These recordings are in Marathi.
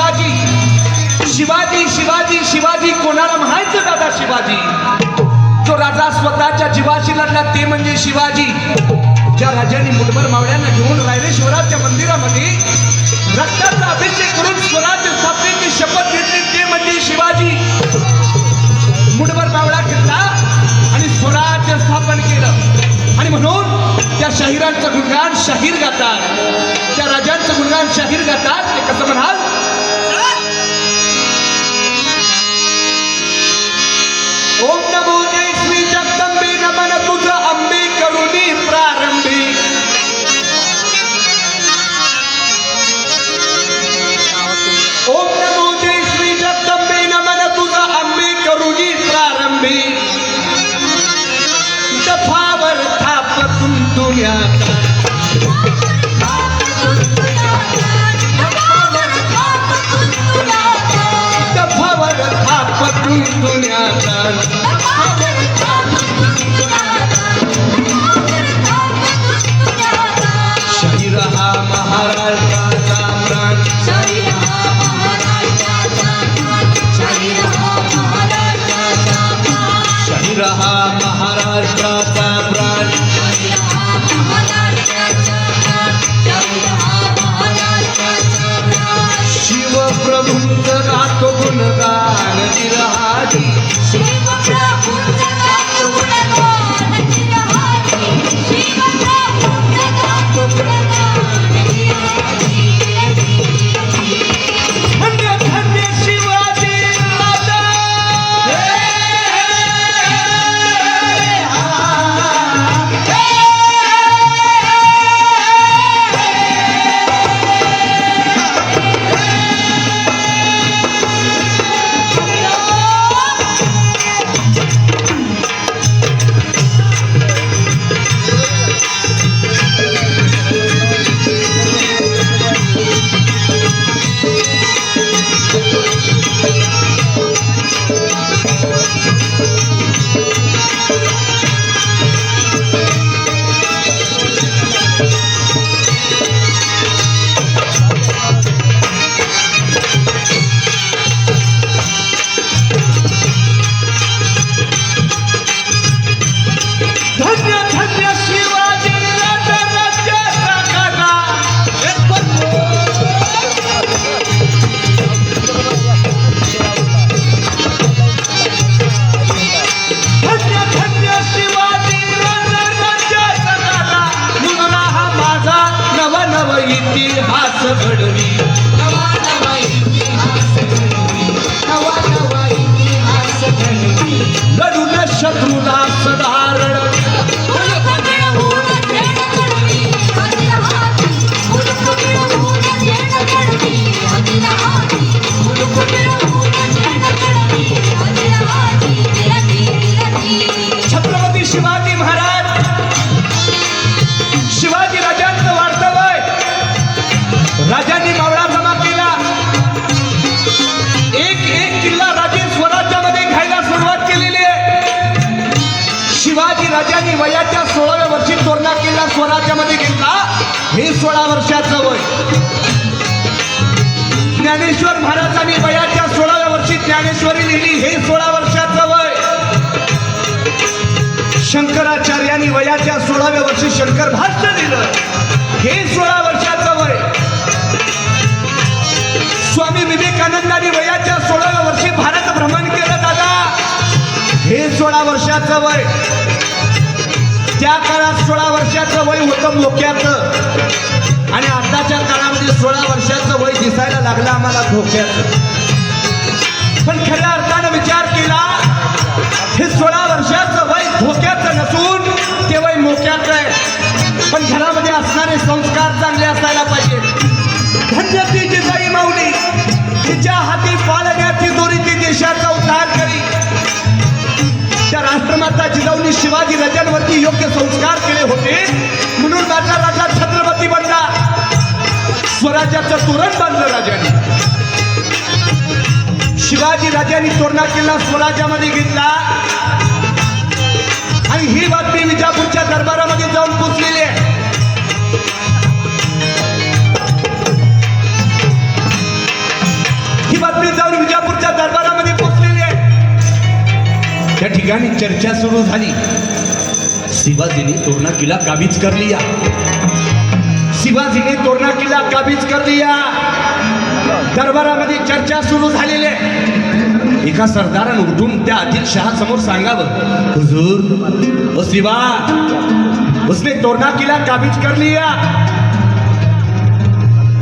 शिवाजी शिवाजी शिवाजी शिवाजी कोणाला म्हणायचं दादा शिवाजी? जो राजा स्वतःच्या जीवाशी लढला ते म्हणजे शिवाजी. ज्या राजांनी मुठभर मावळ्यांना घेऊन रायरेश्वराच्या मंदिरामध्ये रक्ताचा अभिषेक करून स्वराज्य स्थापनेची शपथ घेतली ते म्हणजे शिवाजी. मुठभर मावळा घेतला आणि स्वराज्य स्थापन केलं. आणि म्हणून त्या शाहिरांचं गुणगान शाहीर गातात, त्या राजांचं गुणगान शाहीर गातात. ते कसं म्हणाल? ओम नमो जय श्री जगदंबे नमन तुझा अंबे करुणी प्रारंभी. ओम नमो जय श्री जगदंबे नमन तुझा अंबे करुणी प्रारंभी. दफावर थाप तुंतुण्यात दफावर थाप तुंतुण्यात शाहीर हा महाराष्ट्राचा प्राण. शाहीर हा महाराष्ट्राचा प्राण. शिवप्रभूंचं गातो गुणगान चिरहारी. धन्य धन्य शिवाजी राजा. इतिहास घडवी. नवा नवा इतिहास घडवी. नवा नवा इतिहास घडवी. लढून शत्रूला सदा रडवी. छत्रपती शिवाजी महाराज शिवाजी राजांचं वाढतं वय. राजांनी मावळा जमा केला. एक एक किल्ला राजे स्वराज्यामध्ये घ्यायला सुरुवात केलेली आहे. शिवाजी राजांनी वयाच्या 16व्या वर्षी तोरणा किल्ला स्वराज्यामध्ये घेतला. हे 16 वर्षाचं वय. ज्ञानेश्वर महाराजांनी वयाच्या 16व्या वर्षी ज्ञानेश्वरी लिहिली. हे 16 वर्षाचं वय. शंकराचार्यांनी वयाच्या 16व्या वर्षी शंकर भाष्य लिहिलं. हे 16 वर्षाचं वय. स्वामी विवेकानंदांनी वयाच्या 16व्या वर्षी भारत भ्रमण केलं दादा. हे 16 वर्षाचं वय. त्या काळात 16 वर्षाचं वय होतं मोक्याचं. आणि आताच्या काळामध्ये 16 वर्षाचं वय दिसायला लागलं आम्हाला धोक्याचं. पण खऱ्या अर्थानं विचार केला हे 16 वर्षाचं वय धोक्याचं नसून ते वय मोक्याचं आहे. पण घरामध्ये असणारे संस्कार चांगले असायला पाहिजे. धन्य ती जिजाई माऊली, तिच्या हाती पाळण्याची दोरी ती देशाचा उद्धार करी. त्या राष्ट्रमाता जिजाऊंनी शिवाजी राजांवरती योग्य संस्कार केले होते म्हणून माझा राजा छत्रपती बनला. स्वराज्याचं तोरण बांधलं राजांनी. शिवाजी राजांनी तोरणा किल्ला स्वराज्यामध्ये घेतला. आणि ही बातमी विजापूरच्या दरबारामध्ये जाऊन पोचलेली आहे. ठिकाणी चर्चा सुरू झाली. शिवाजीने तोरणा किल्ला काबीज कर लिया. शिवाजीने तोरणा किल्ला काबीज कर लिया. दरबारामध्ये चर्चा सुरू झालेली आहे. एका सरदारानं उठून त्या आदिलशहा समोर सांगावं, हुजूर ओ शिवा, उसने तोरणा किल्ला काबीज कर लिया.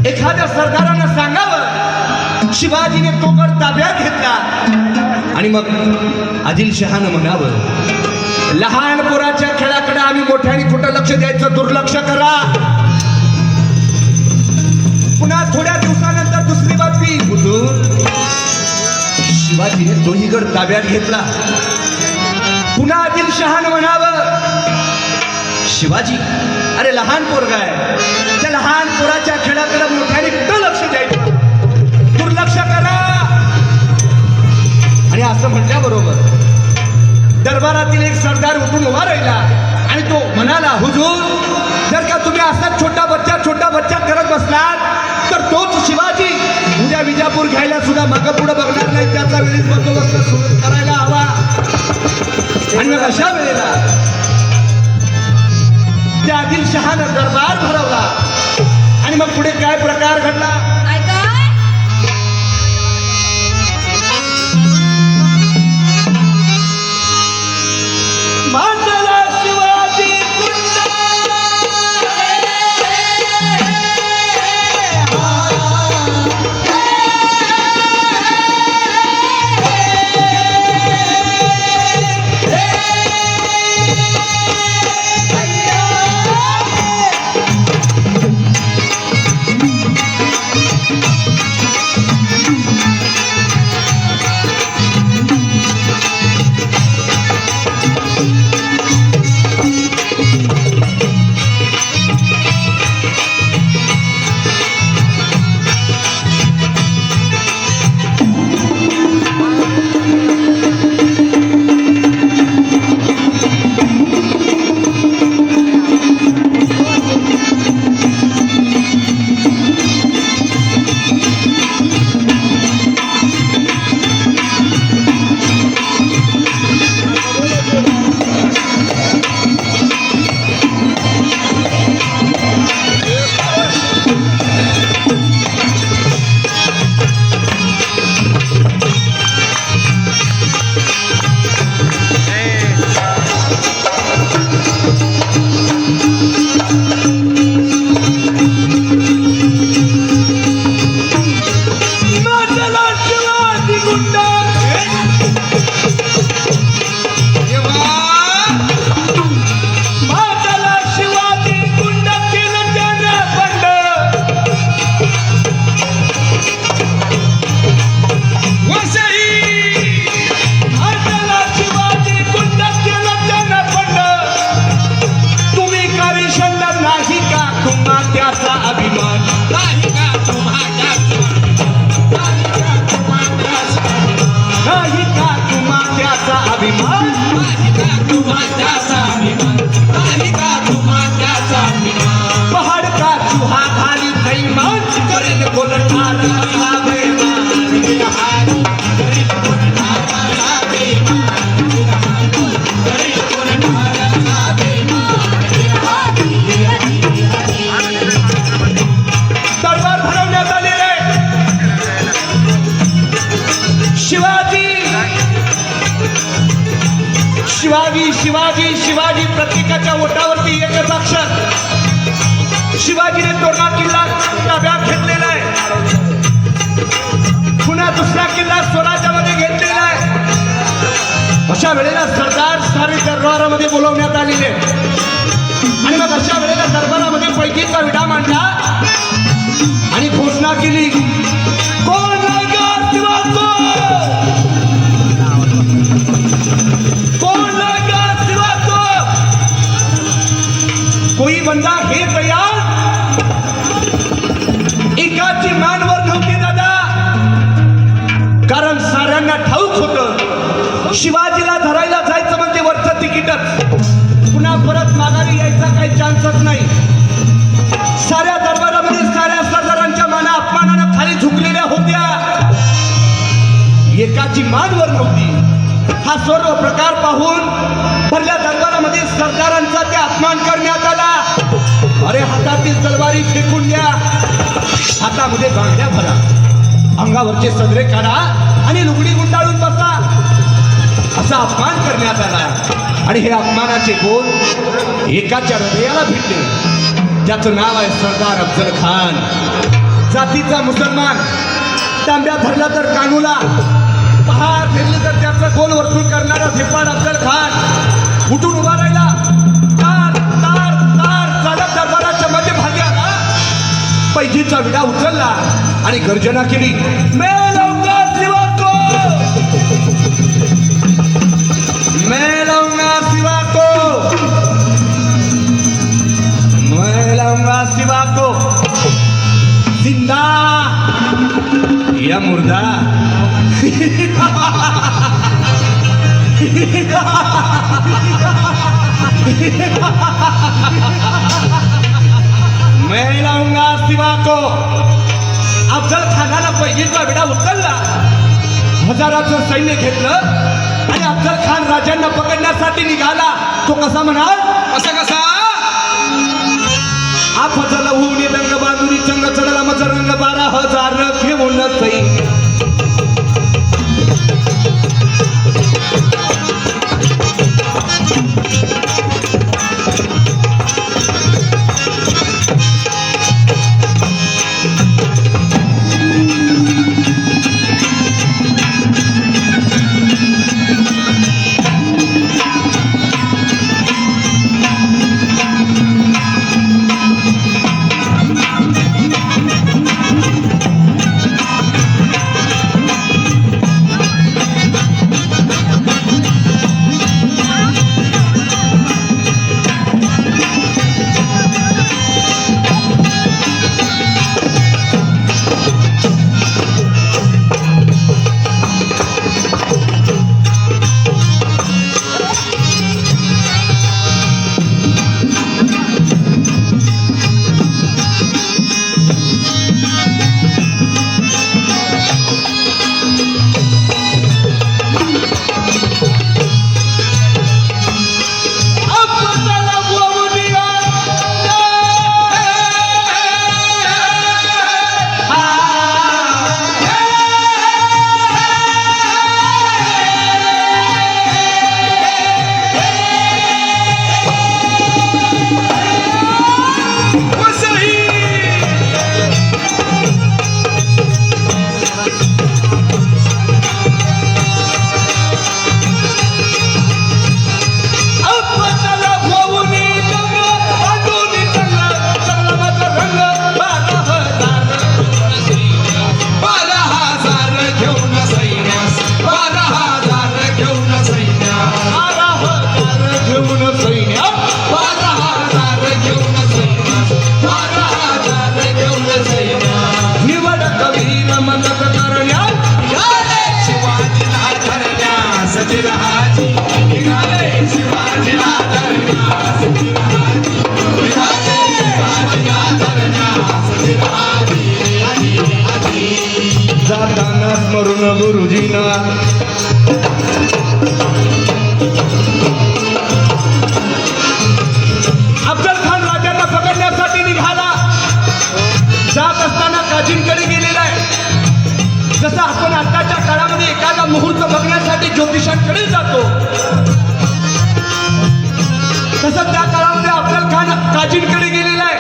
एखाद्या सरदारानं सांगावं, शिवाजीने तो गड ताब्यात घेतला. आणि मग आदिलशहानं म्हणावं, लहान पोराच्या खेळाकडे आम्ही मोठ्याने कुठं लक्ष द्यायचं, दुर्लक्ष करा. पुन्हा थोड्या दिवसानंतर दुसरी बातमी, हुजूर शिवाजीने तोही गड ताब्यात घेतला. पुन्हा आदिलशहानं म्हणावं, शिवाजी अरे लहान पोरगा आहे, त्या लहान पोराच्या खेळाकडे मोठ्याने कुठं लक्ष द्यायचं, दुर्लक्ष करा. आणि असं म्हटल्याबरोबर दरबारातील एक सरदार उठून उभा राहिला आणि तो म्हणाला, हुजूर जर का तुम्ही असा छोटा बच्चा करत बसलात तर तोच शिवाजी उद्या विजापूर घ्यायला सुद्धा मागं पुढे बघणार नाही. त्याचा वेळेस बंदोबस्त सुरू करायला हवा. आणि मग अशा वेळेला त्या आदिलशहानं दरबार भरवला. आणि मग पुढे काय प्रकार घडला, मांडला शिवाजी कुंड. शिवाजी प्रत्येकाच्या ओठावरती एकच अक्षर. शिवाजीने तोरणा किल्ला ताब्यात घेतलेला आहे. पुन्हा दुसरा किल्ला स्वराज्यामध्ये घेतलेला आहे. अशा वेळेला सरदार सारे दरबारामध्ये बोलवण्यात आलेले. आणि मग अशा वेळेला दरबारामध्ये पैकीचा विडा मांडला आणि घोषणा केली, कोण कोई बंदा हे तयार. एकाची मानवर नव्हती दादा, कारण साऱ्यांना ठाऊक होतं शिवाजीला धरायला जायचं म्हणजे वरचं तिकीटच. पुन्हा परत माघारी यायचा काही चान्सच नाही. साऱ्या दरबारामध्ये साऱ्या सरदारांच्या माना अपमानानं खाली झुकलेल्या होत्या. एकाची मानवर नव्हती. हा सर्व प्रकार पाहून भरल्या दरबारामध्ये सरदारांचा ते अपमान करण्यात आला. अरे हातातील तलवारी फेकून द्या, हातामध्ये बांगड्या भरा, अंगावरचे सदरे काढा आणि लुगडी गुंडाळून बसा, असा अपमान करण्यात आला. आणि हे अपमानाचे बोल एकाच्या हृदयाला भिडले, ज्याचं नाव आहे सरदार अफजल खान. जातीचा मुसलमान, तांब्या धरला तर कानूला, पहार फिरली तर त्याचं गोल वर्तुळ करणारा धिप्पाड अफजल खान उठून उभा राहिला. तार तार तार चालत दरबाराच्या मध्यभागी आला, पैजीचा विडा उचलला आणि गर्जना केली, मैं लाऊंगा सिवा को, मैं लाऊंगा सिवा को, मैं लाऊंगा सिवा को, जिंदा या मुर्दा. मैं लाऊंगा सिवा को. अफजल खानानं पैजीचा विडा उचलला, हजाराचं सैन्य घेतलं आणि अफजल खान राजांना पकडण्यासाठी निघाला. तो कसा म्हणाल, कसा आप फजल होऊन रंग बांधुरी चंग चढला मज रंग 12,000 घेऊन सई. जाताना स्मरून गुरुजीना अफजल खान राजांना पकडण्यासाठी निघाला. जात असताना काजींकडे गेलेला आहे. जसं आपण आताच्या काळामध्ये एखादा मुहूर्त बघण्यासाठी ज्योतिषांकडे जातो, तसं त्या काळामध्ये अफजल खान काजींकडे गेलेला आहे.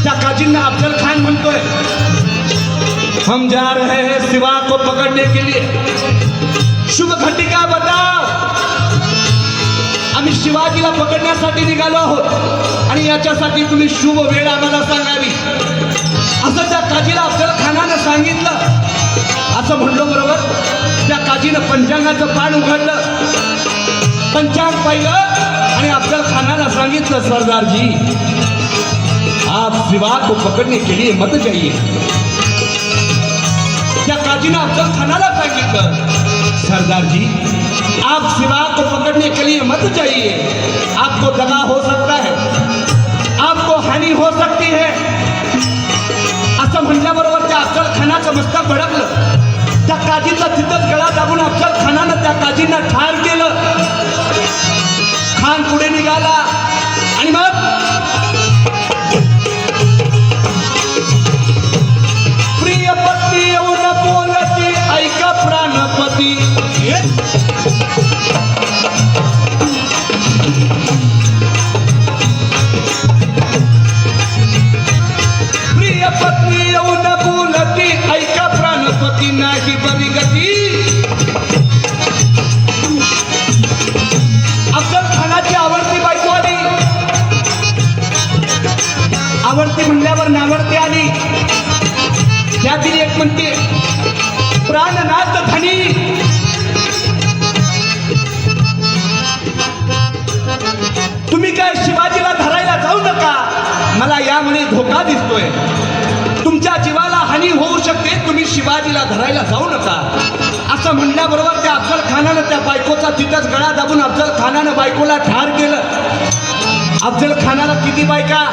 त्या काजींना अफजल खान म्हणतोय, हम जा रहे हैं सिवा को पकड़ने के लिए, शुभ घटिका बताओ. आम्ही शिवाजीला पकडण्यासाठी निघालो आहोत आणि याच्यासाठी तुम्ही शुभ वेळ आम्हाला सांगावी, असं त्या काजीला अफजल खानानं सांगितलं. असं म्हणलो बरोबर त्या काजीनं पंचांगाचं पान उघडलं, पंचांग पाहिलं आणि अफजल खानाला सांगितलं, सरदार जी आप सिवा को पकड़ने के लिए मत जाइए. त्या काजीने अफजल खानाला सांगितलं, सरदार जी आप सिवा को पकड़ने के लिए मत जाइए, आपको दगा हो सकता है, आपको हानि हो सकती है. असं म्हणल्याबरोबर त्या अफजल खानाचं मस्तक भडकलं. त्या काजीचा तिथंच गळा दाबून अफजल खानानं त्या काजींना ठार केलं. खान पुढे निघाला आणि मग प्रिय पत्नी येऊन बोलती ऐका प्राणपती. प्रिय पत्नी येऊन बोलती ऐका प्राणपती नाही बरी गती. अफजल खानाची आवडती बायको आली. आवडती म्हणल्यावर नावडती आली. त्यातील एक म्हणते प्राणनाथ धनी. तुम्ही काय शिवाजीला धरायला जाऊ नका, मला यामध्ये धोका दिसतोय. तुमच्या जीवाला हानी होऊ शकते, तुम्ही शिवाजीला धरायला जाऊ नका असं म्हणल्याबरोबर त्या अफजल खानानं त्या बायकोचा तिथंच गळा दाबून अफजल खानानं बायकोला ठार केलं. अफजल खानाला किती बायका?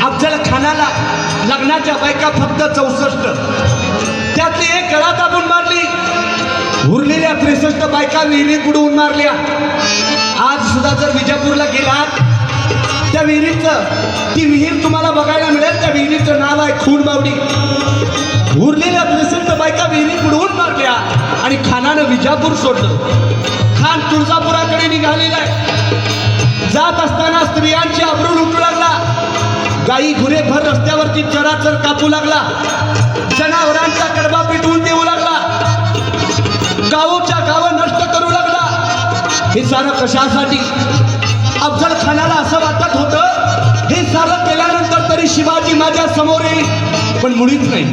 अफजल खानाला लग्नाच्या बायका फक्त 64. त्यातली एक गळा दाबून मारली. उरलेल्या 63 बायका विहिरीत बुडवून मारल्या. आज सुद्धा जर विजापूरला गेलात त्या विहिरीचं, ती विहीर तुम्हाला बघायला मिळेल. त्या विहिरीचं नाव आहे खूनबावडी. उरलेल्या 63 बायका विहिरीत बुडवून मारल्या आणि खानानं विजापूर सोडलं. खान तुळजापुराकडे निघालेला आहे. जात असताना स्त्रियांची आबरू लुटू लागला. गाई गुरे भर रस्त्यावरती चराचर कापू लागला. जनावरांचा कडबा पिटवून देऊ लागला. गावोच्या गावं नष्ट करू लागला. हे सारं कशासाठी? अफजल खानाला असं वाटत होतं हे सारं केल्यानंतर तरी शिवाजी माझ्या समोर येईल, पण मुळीच नाही.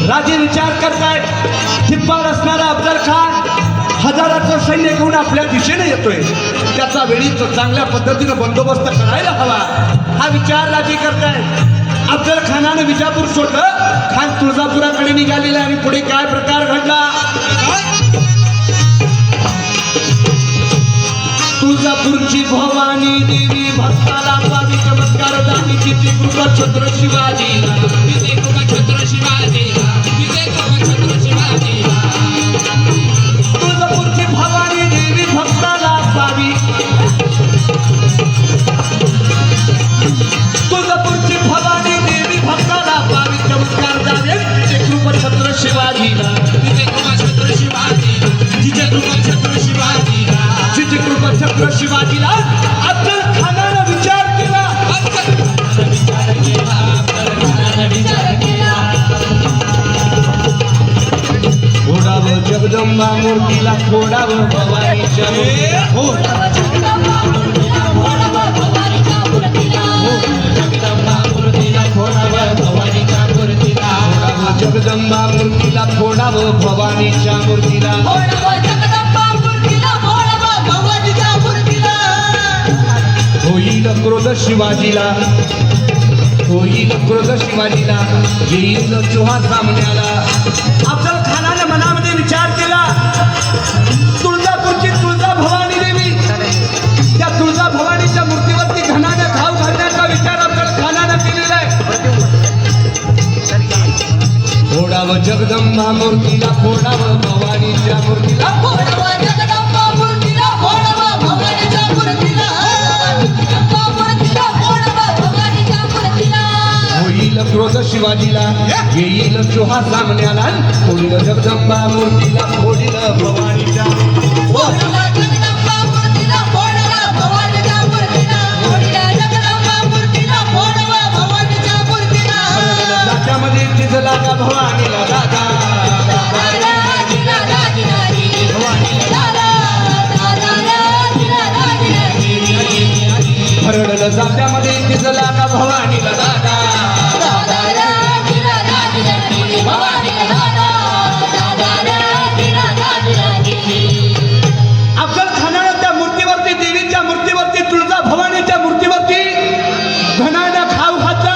राजे विचार करतायत ठिप्पार असणारा अफजल खान हजाराचं सैन्य घेऊन आपल्या दिशेने येतोय. त्याचा वेळीच चांगल्या पद्धतीनं बंदोबस्त करायला हवा हा विचार राजे करतायत. अफजल खानानं विजापूर सोडलं. खान तुळजापुराकडे निघालेला आणि पुढे काय प्रकार घडला? तुळजापूरची भवानी देवी भक्ताला पावी चमत्कार दानी. तिथे कृपा छत्र शिवाजीला, तिथे कृपा छत्र शिवाजीला, तिथे कृपा छत्र शिवाजीला. तुळजापूरची भवानी देवी भक्ताला पावी. तुळजापूरची भवानी देवी भक्ताला पावी चमत्कार दानी. तिथे कृपा छत्र शिवाजीला, तिथे कृपा छत्र शिवाजीला, तिथे कृपा छत्र शिवाजीला, तिथे कृपा छत्र शिवाजीला. अफजल खानानं विचार केला. फोडावं जगदंबा मूर्तीला, फोडावं भवानीच्या मूर्तीला, फोडावं जगदंबा मूर्तीला, फोडावं भवानीच्या मूर्तीला, जगदंबा मूर्तीला, फोडावं भवानीच्या मूर्तीला, फोडावं जगदंबा मूर्तीला, फोडावं भवानीच्या मूर्तीला, फोडावं जगदंबा मूर्तीला, फोडावं भवानीच्या मूर्तीला. होईल क्रोध शिवाजीला, होईल क्रोध शिवाजीला, येईल चोहा सामन्याला. अफजल खानाने मनामध्ये विचार केला. तुळजापूरची तुळजा भवानी देवी, त्या तुळजा भवानीच्या मूर्तीवरती घणानं घाव घालण्याचा विचार अफजल खानानं केलेला आहे. फोडावं जगदंबा मूर्तीला, फोडावं भवानीच्या मूर्तीला, फोडावं जगदंबा मूर्तीला, फोडावं भवानीच्या मूर्तीला, जगदंबा मूर्तीला, फोडावं भवानीच्या मूर्तीला. होईल क्रोध शिवाजीला, येईल चोहा सामन्याला, फोडील जगदंबा मूर्तीला, फोडील भवानीच्या, फोडील जगदंबा मूर्तीला, फोडील भवानीच्या मूर्तीला, फोडील जगदंबा मूर्तीला, फोडील भवानीच्या मूर्तीला. त्याच्यामध्ये तिजला का भवानीला दादा, भरडलं जात्यामध्ये तिजला का भवानीला दादा. अफजल खानानं त्या मूर्तीवरती, देवीच्या मूर्तीवरती, तुळजा भवानीच्या मूर्तीवरती घणानं खाऊ घातला.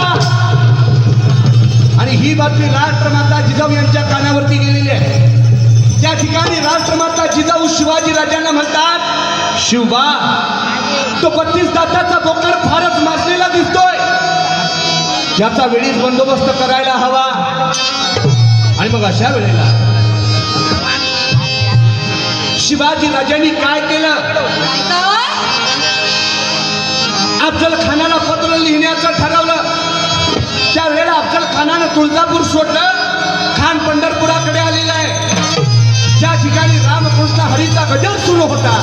आणि ही बातमी राष्ट्रमाता जिजाऊ यांच्या कानावरती गेलेली आहे. त्या ठिकाणी राष्ट्रमाता जिजाऊ शिवाजी राजांना म्हणतात, शिवबा तो 32 दाताचा बोकड फारच माजलेला दिसतोय, याचा वेळीच बंदोबस्त करायला हवा. आणि मग अशा वेळेला शिवाजी राजांनी काय केलं? अफजल खानाला पत्र लिहिण्याचं ठरवलं. त्यावेळेला अफजल खानानं तुळजापूर सोडलं. खान पंढरपुराकडे आलेला आहे. ज्या ठिकाणी रामकृष्ण हरीचा गजर सुरू होता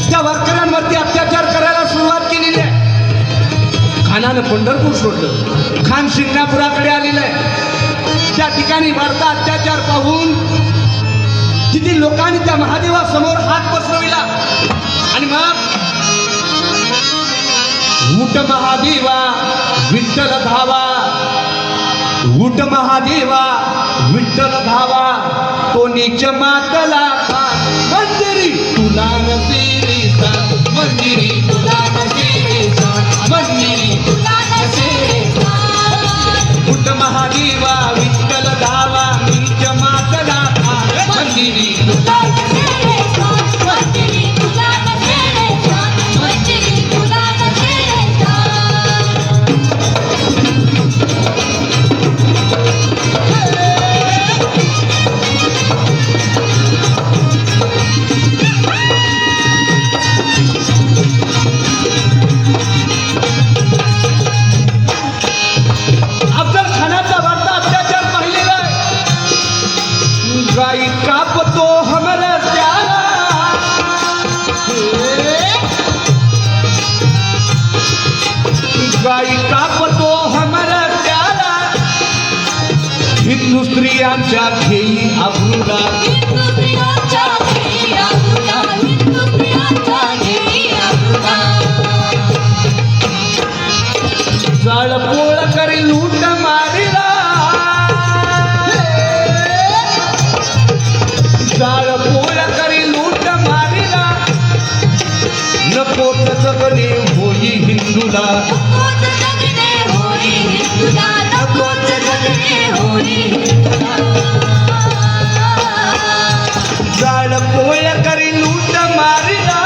त्या वारकऱ्यांवरती अत्याचार करायला सुरुवात केलेली आहे. खानानं पंढरपूर सोडलं. खान शिंगणापुराकडे आलेला आहे. त्या ठिकाणी वाढता अत्याचार पाहून किती लोकांनी त्या महादेवासमोर हात पसरविला आणि मग उठ महादेवा विठ्ठल धावा, उठ महादेवा विठ्ठल धावा, तो नीच मातला मंदिरी तुला नसेरी सा, मंदिरी तुला नसेरी सा, मंदिरी तुला नसेरी सा. उठ महादेवा विठ्ठल धावा, नीच मातला मंदिरी तुला नसेरी सा, मंदिरी तुला नसेरी सा, मंदिरी तुला नसेरी सा. गाई कापतो हमरा प्यारा, गाई कापतो हमरा प्यारा, हिंदू स्त्रियांच्या घेई आबरूला, हिंदू स्त्रियांच्या घेई आबरूला, हिंदू स्त्रियांच्या घेई आबरूला. जाळपोळ करी लूट मारिला, जाळपोळ करी लूट मारिला, नकोच जगणे होई हिंदूला, नकोच जगणे होई हिंदूला, नकोच जगणे होई हिंदूला. जाळपोळ करी लूट मारिला,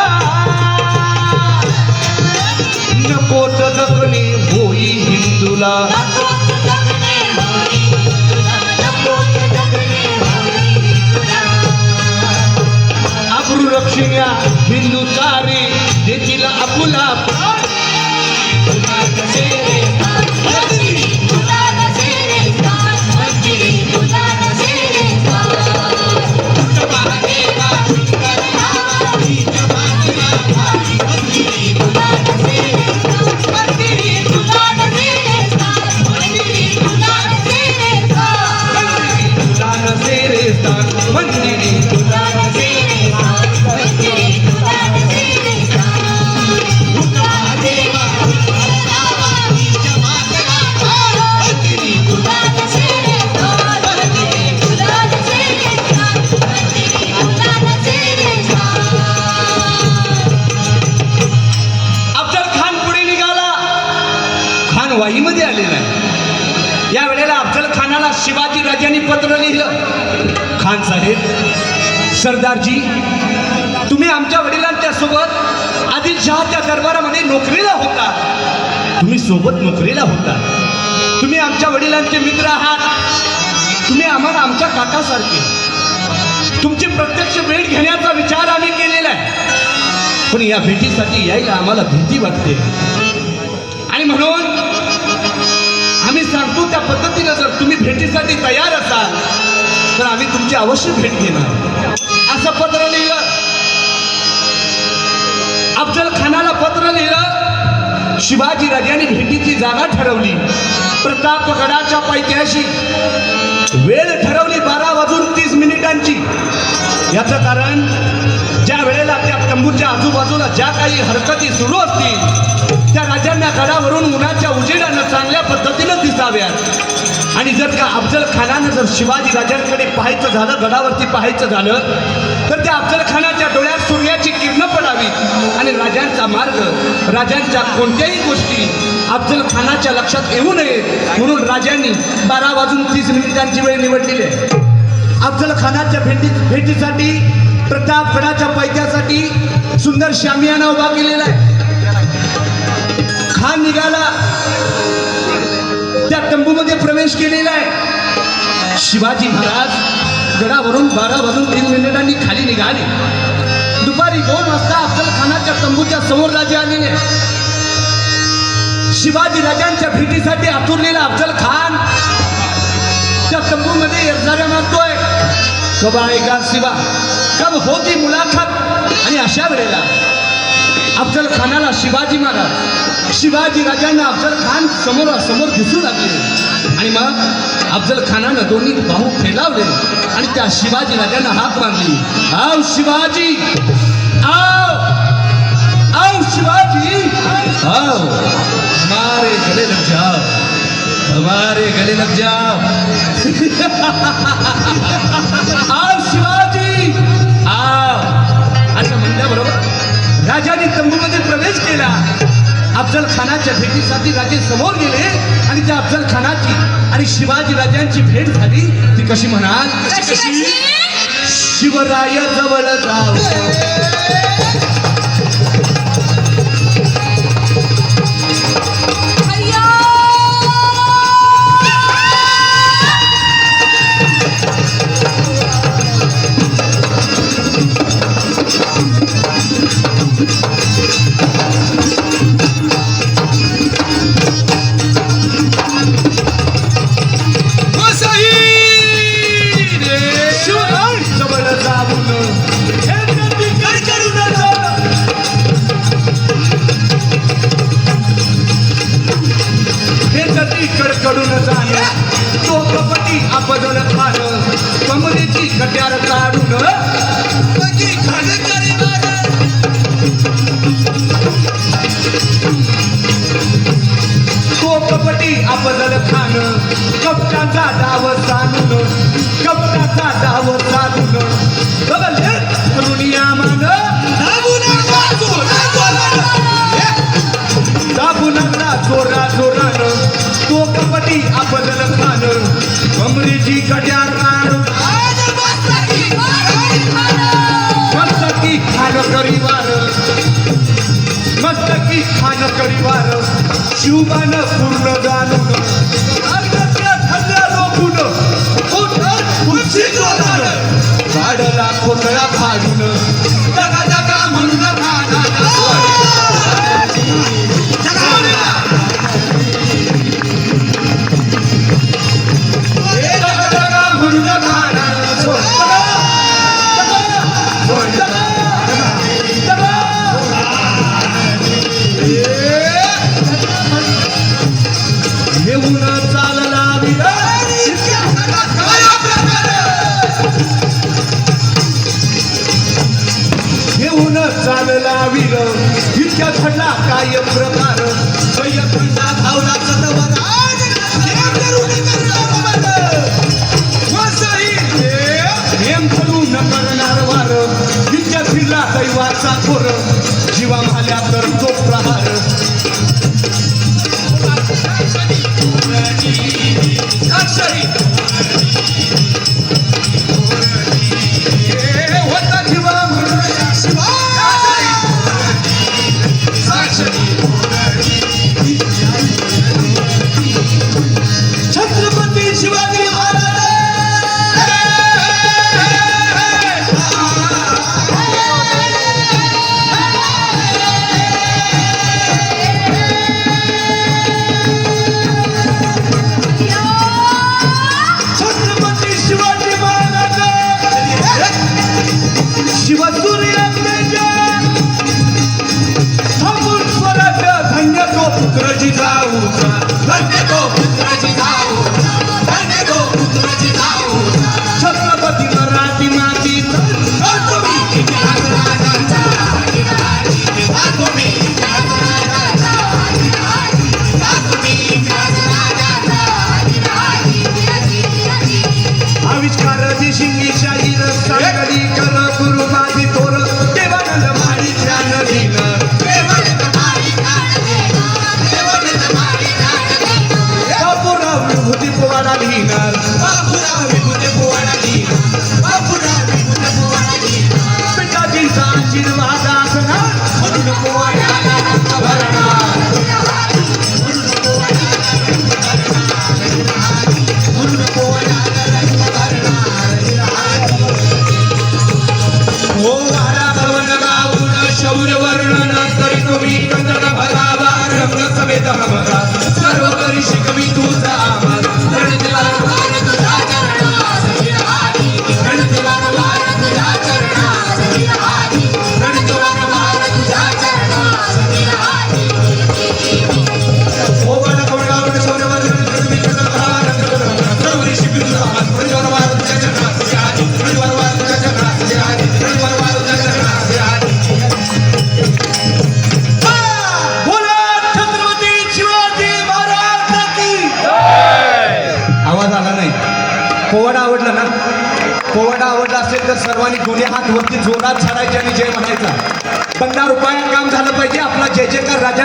नकोच जगणे होई हिंदूला, नकोच जगणे होई हिंदूला, नकोच जगणे होई हिंदूला. अब्रू रक्षिण्या हिंदू चारी देतील आपुला प्राण, तुला नसेरे स्थान, मंदिरी तुला नसेरे स्थान, मंदिरी तुला नसेरे स्थान. उठ महादेवा विठ्ठल धावा, नीच मातला भारी, मंदिरी तुला नसेरे स्थान, मंदिरी तुला नसेरे स्थान, मंदिरी तुला नसेरे स्थान, मंदिरी तुला नसेरे स्थान, मंदिरी तुला नसेरे स्थान, मंदिरी तुला नसेरे स्थान. उठ महादेवा विठ्ठल धावा, नीच मातला भारी, मंदिरी तुला नसेरे स्थान, मंदिरी तुला नसेरे स्थान, मंदिरी तुला नसेरे स्थान. अफजल खान पुढे निघाला. खान वाईमध्ये आलेला आहे. या वेळेला अफजल खानाला शिवाजी राजांनी पत्र लिहिलं. खान साहेब, सरदारजी, तुम्ही आमच्या वडिलांच्या सोबत आदिलशहाच्या दरबारामध्ये नोकरीला होता. तुम्ही सोबत नोकरीला होता. तुम्ही आमच्या वडिलांचे मित्र आहात. तुम्ही आम्हाला आमच्या काकासारखे. तुमची प्रत्यक्ष भेट घेण्याचा विचार आम्ही केलेला आहे. पण या भेटीसाठी यायला आम्हाला भीती वाटते आणि म्हणून आम्ही सांगतो त्या पद्धतीनं जर तुम्ही भेटीसाठी तयार असाल तर आम्ही तुमची अवश्य भेट घेणार, असं पत्र लिहिलं. अफजल खानाला पत्र लिहिलं. शिवाजी राजांनी भेटीची जागा ठरवली. प्रतापगडाच्या पायथ्याशी वेळ ठरवली 12:30 याचं कारण ज्या वेळेला त्या तंबूच्या आजूबाजूला ज्या काही हरकती सुरू असतील त्या राजांना गडावरून उन्हाच्या उजेडानं चांगल्या पद्धतीनं दिसाव्यात. आणि जर का अफजल खानानं जर शिवाजी राजांकडे पाहायचं झालं, गडावरती पाहायचं झालं तर त्या अफजल खानाच्या डोळ्यात सूर्याची किरणं पडावीत आणि राजांचा मार्ग, राजांच्या कोणत्याही गोष्टी अफजल खानाच्या लक्षात येऊ नयेत म्हणून राजांनी 12:30 वेळ निवडलेली आहे. अफजल खानाच्या भेटीसाठी प्रतापगडाच्या पायथ्यासाठी सुंदर शामियाना उभा केलेला आहे. खान निघाला. त्या तंबूमध्ये प्रवेश केलेला आहे. शिवाजी महाराज गडावरून 12:03 खाली निघाले. दुपारी 2 वाजता अफजल खानाच्या तंबूच्या समोर राजे आलेले. शिवाजी राजांच्या भेटीसाठी आतुरलेला अफजल खान त्या तंबूमध्ये येणाऱ्या मागतोय, कब आएगा शिवा, कब होगी मुलाकात. आणि अशा वेळेला अफजल खानाला शिवाजी राजांना अफजल खान समोर दिसू लागले. आणि मग अफजल खानानं दोन्ही बाहू फैलावले आणि त्या शिवाजी राजांना हाक मारली. आओ शिवाजी, आओ आओ शिवाजी, आओ हमारे गले लग जाओ, हमारे गले लग जाओ. आओ शिवाजी, आओ. असं म्हणल्याबरोबर राजाने तंबूमध्ये प्रवेश केला. अफजल खानाच्या भेटीसाठी राजे समोर गेले आणि त्या अफजल खानाची आणि शिवाजी राजांची भेट झाली. ती कशी म्हणाल, शिवराय जवळ जाऊ, कडकडून जाणं, तो कपटी आपदल खाण, कमरेची कट्यार काढून तो कपटी आपदल खाण, कपटाचा डाव साधून, कपटाचा डाव साधून दुनिया मान दाबू लागला जोरा जोरानं, तो कपटी आपदल खान, कमरेची कट्यार काढ, मस्तकी खान करीवार, मस्तकी खान करीवार, शिवबान पूर्ण जाणून लोकून वाढला कोंडळा फाडून जगा जगा म्हणून चालला वीर, इतक्या घडला काय प्रकार, वैयक्तिका धावला कदवर, नेम करून करणार वार, इतक्या फिरला दैवाचा खोर, जीवा भाल्या तर तो प्रहार. होता जीवा छत्रपती शिवाजी महाराज. छत्रपती शिवाजी महाराज शिवसूर्य थांबून स्वराज्य धन्य तो पुत्रजी जाऊ, धन्य तो पुत्रजी जाऊ, धन्य तो पुत्रजी जाऊ. छत्रपती मराठी माती आविष्कार शिंगी शाहीर सांगली कर गुरु माझी तोर देवानंद माडी ध्यान दिन, बापूराव विभूती पोवाडा लिहिणार, बापूराव विभूती पोवाडा लिहिणार, बापूराव विभूती पोवाडा लिहिणार, पिताजींचा आशीर्वाद असणार म्हणून पोवाड्याला रंग भरणार, म्हणून पोवाड्याला रंग भरणार. पोवाडा आवडला ना? पोवाडा आवडला असेल तर सर्वांनी दोन्ही हात वरती जोरात छाडायचे आणि जय म्हणायचा. 15 रुपयात काम झालं पाहिजे. आपला जय जयकार राजा